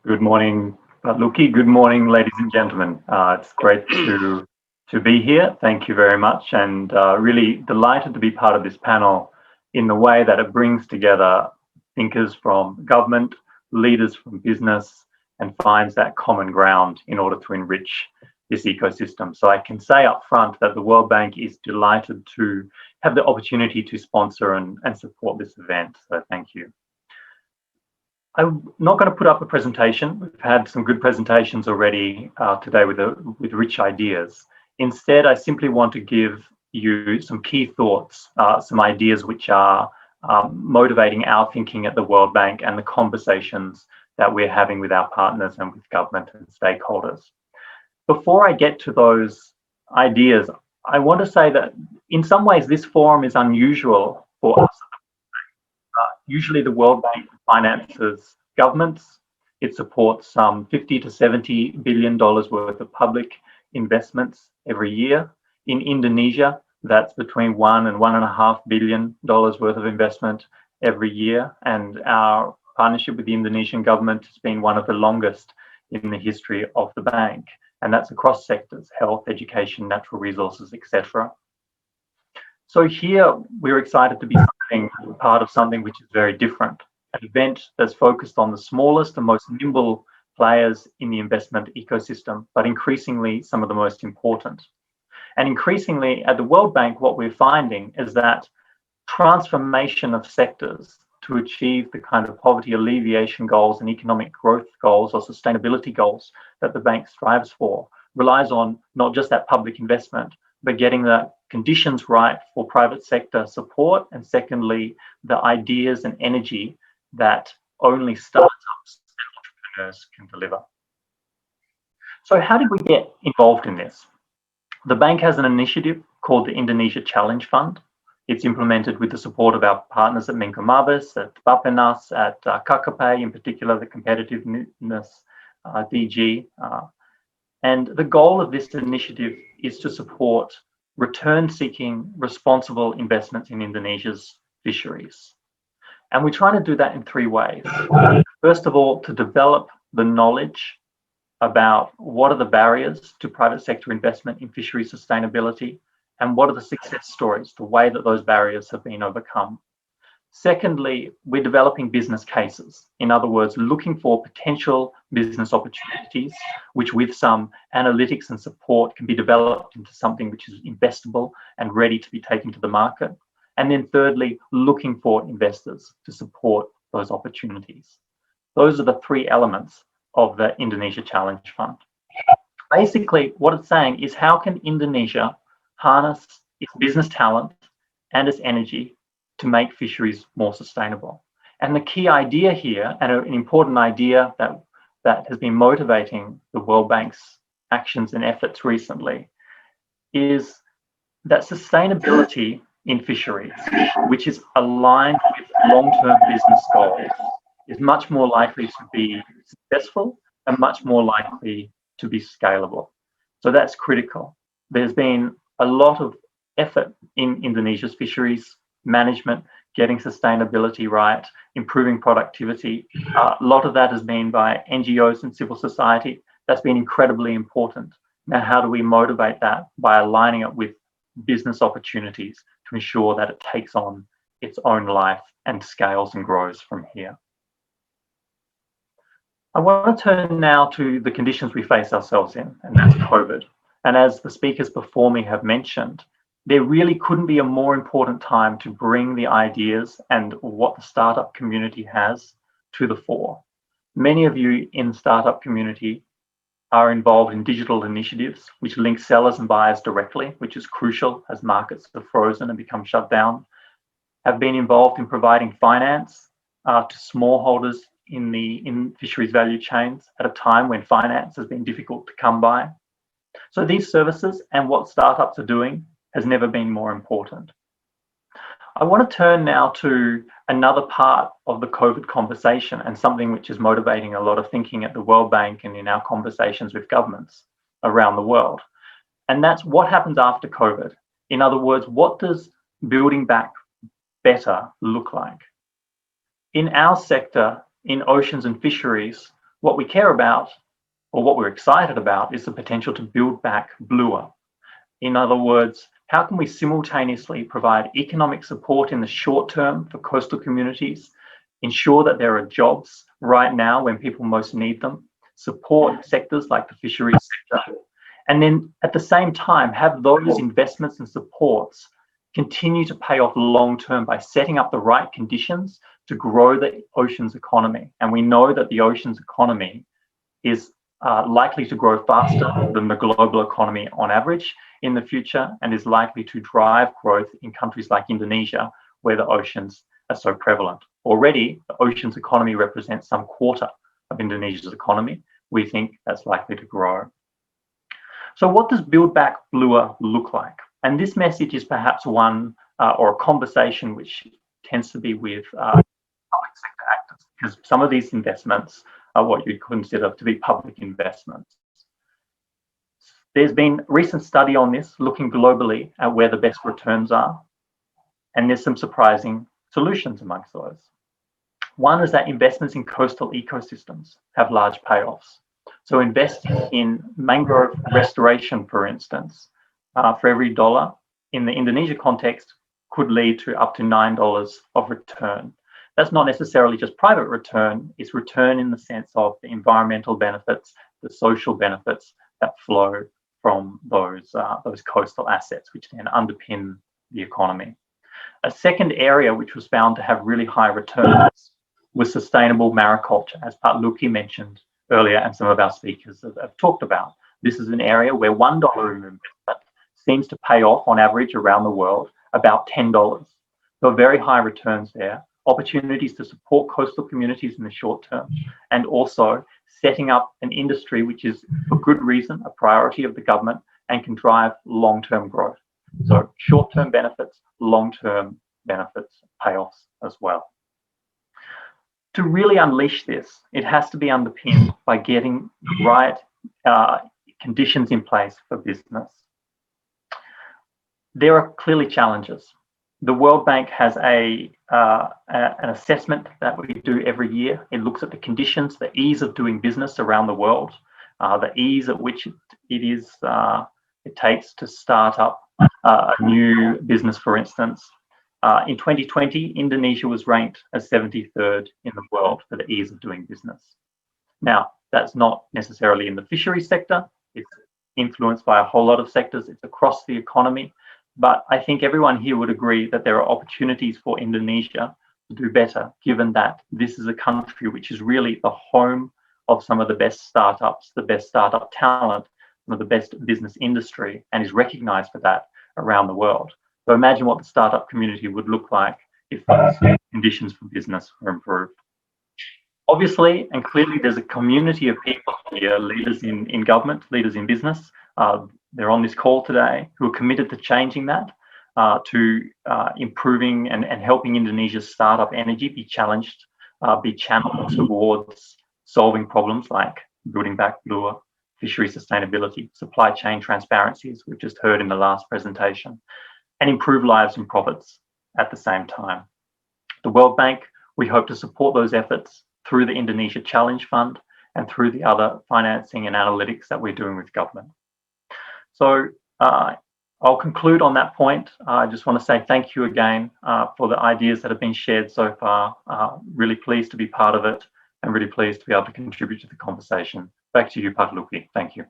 Good morning, Luki. Good morning, ladies and gentlemen. It's great to be here. Thank you very much, and really delighted to be part of this panel in the way that it brings together thinkers from government, leaders from business, and finds that common ground in order to enrich this ecosystem. So I can say up front that the World Bank is delighted to have the opportunity to sponsor and support this event. So thank you. I'm not going to put up a presentation. We've had some good presentations already today with rich ideas. Instead, I simply want to give you some key thoughts, some ideas which are motivating our thinking at the World Bank and the conversations that we're having with our partners and with government and stakeholders. Before I get to those ideas, I want to say that in some ways this forum is unusual for us. Usually the World Bank finances governments. It supports some $50 to $70 billion worth of public investments every year. In Indonesia, that's between $1 and $1.5 billion worth of investment every year. And our partnership with the Indonesian government has been one of the longest in the history of the bank. And that's across sectors: health, education, natural resources, etc. So here we're excited to be part of something which is very different, an event that's focused on the smallest and most nimble players in the investment ecosystem, but increasingly some of the most important. And increasingly at the World Bank, what we're finding is that transformation of sectors to achieve the kind of poverty alleviation goals and economic growth goals or sustainability goals that the bank strives for relies on not just that public investment, but getting the conditions right for private sector support, and secondly, the ideas and energy that only startups and entrepreneurs can deliver. So how did we get involved in this? The bank has an initiative called the Indonesia Challenge Fund. It's implemented with the support of our partners at Menko Mabes, at Bappenas, at KKP, in particular the competitiveness DG. And the goal of this initiative is to support return-seeking, responsible investments in Indonesia's fisheries. And we're trying to do that in three ways. First of all, to develop the knowledge about what are the barriers to private sector investment in fishery sustainability, and what are the success stories, the way that those barriers have been overcome. Secondly, we're developing business cases. In other words, looking for potential business opportunities, which with some analytics and support can be developed into something which is investable and ready to be taken to the market. And then thirdly, looking for investors to support those opportunities. Those are the three elements of the Indonesia Challenge Fund. Basically, what it's saying is, how can Indonesia harness its business talent and its energy to make fisheries more sustainable? And the key idea here, and an important idea that has been motivating the World Bank's actions and efforts recently, is that sustainability in fisheries, which is aligned with long-term business goals, is much more likely to be successful and much more likely to be scalable. So that's critical. There's been a lot of effort in Indonesia's fisheries management, getting sustainability right, improving productivity. A lot of that has been by NGOs and civil society. That's been incredibly important. Now, how do we motivate that? By aligning it with business opportunities to ensure that it takes on its own life and scales and grows from here. I want to turn now to the conditions we face ourselves in, and that's COVID. And as the speakers before me have mentioned, there really couldn't be a more important time to bring the ideas and what the startup community has to the fore. Many of you in the startup community are involved in digital initiatives which link sellers and buyers directly, which is crucial as markets are frozen and become shut down, have been involved in providing finance to smallholders in fisheries value chains at a time when finance has been difficult to come by. So these services and what startups are doing has never been more important. I want to turn now to another part of the COVID conversation, and something which is motivating a lot of thinking at the World Bank and in our conversations with governments around the world. And that's what happens after COVID. In other words, what does building back better look like? In our sector, in oceans and fisheries, What we care about, or what we're excited about, is the potential to build back bluer. In other words, how can we simultaneously provide economic support in the short term for coastal communities, ensure that there are jobs right now when people most need them, support sectors like the fisheries sector, and then at the same time have those investments and supports continue to pay off long term by setting up the right conditions to grow the ocean's economy. And we know that the ocean's economy is likely to grow faster than the global economy on average in the future, and is likely to drive growth in countries like Indonesia, where the oceans are so prevalent. Already, the ocean's economy represents some quarter of Indonesia's economy. We think that's likely to grow. So what does Build Back Bluer look like? And this message is perhaps one or a conversation which tends to be with public sector actors, because some of these investments are what you'd consider to be public investments. There's been recent study on this, looking globally at where the best returns are, and there's some surprising solutions amongst those. One is that investments in coastal ecosystems have large payoffs. So investing in mangrove restoration, for instance, for every $1 in the Indonesia context could lead to up to $9 of return. That's not necessarily just private return, it's return in the sense of the environmental benefits, the social benefits that flow from those coastal assets, which then underpin the economy. A second area which was found to have really high returns was sustainable mariculture, as Pak Luki mentioned earlier, and some of our speakers have talked about. This is an area where $1 in investment seems to pay off on average around the world about $10. So very high returns there, opportunities to support coastal communities in the short term, and also setting up an industry which is, for good reason, a priority of the government and can drive long-term growth. So short-term benefits, long-term benefits, payoffs as well. To really unleash this, it has to be underpinned by getting the right conditions in place for business. There are clearly challenges. The World Bank has an assessment that we do every year. It looks at the conditions, the ease of doing business around the world, the ease at which it takes to start up a new business, for instance. In 2020, Indonesia was ranked as 73rd in the world for the ease of doing business. Now, that's not necessarily in the fisheries sector. It's influenced by a whole lot of sectors. It's across the economy. But I think everyone here would agree that there are opportunities for Indonesia to do better, given that this is a country which is really the home of some of the best startups, the best startup talent, some of the best business industry, and is recognized for that around the world. So imagine what the startup community would look like if those conditions for business were improved. Obviously, and clearly, there's a community of people here, leaders in government, leaders in business. They're on this call today who are committed to changing that, to improving and helping Indonesia's startup energy be challenged, be channeled towards solving problems like building back bluer, fishery sustainability, supply chain transparency, as we've just heard in the last presentation, and improve lives and profits at the same time. The World Bank, we hope to support those efforts through the Indonesia Challenge Fund and through the other financing and analytics that we're doing with government. So I'll conclude on that point. I just want to say thank you again for the ideas that have been shared so far. Really pleased to be part of it and really pleased to be able to contribute to the conversation. Back to you, Pak Luki. Thank you.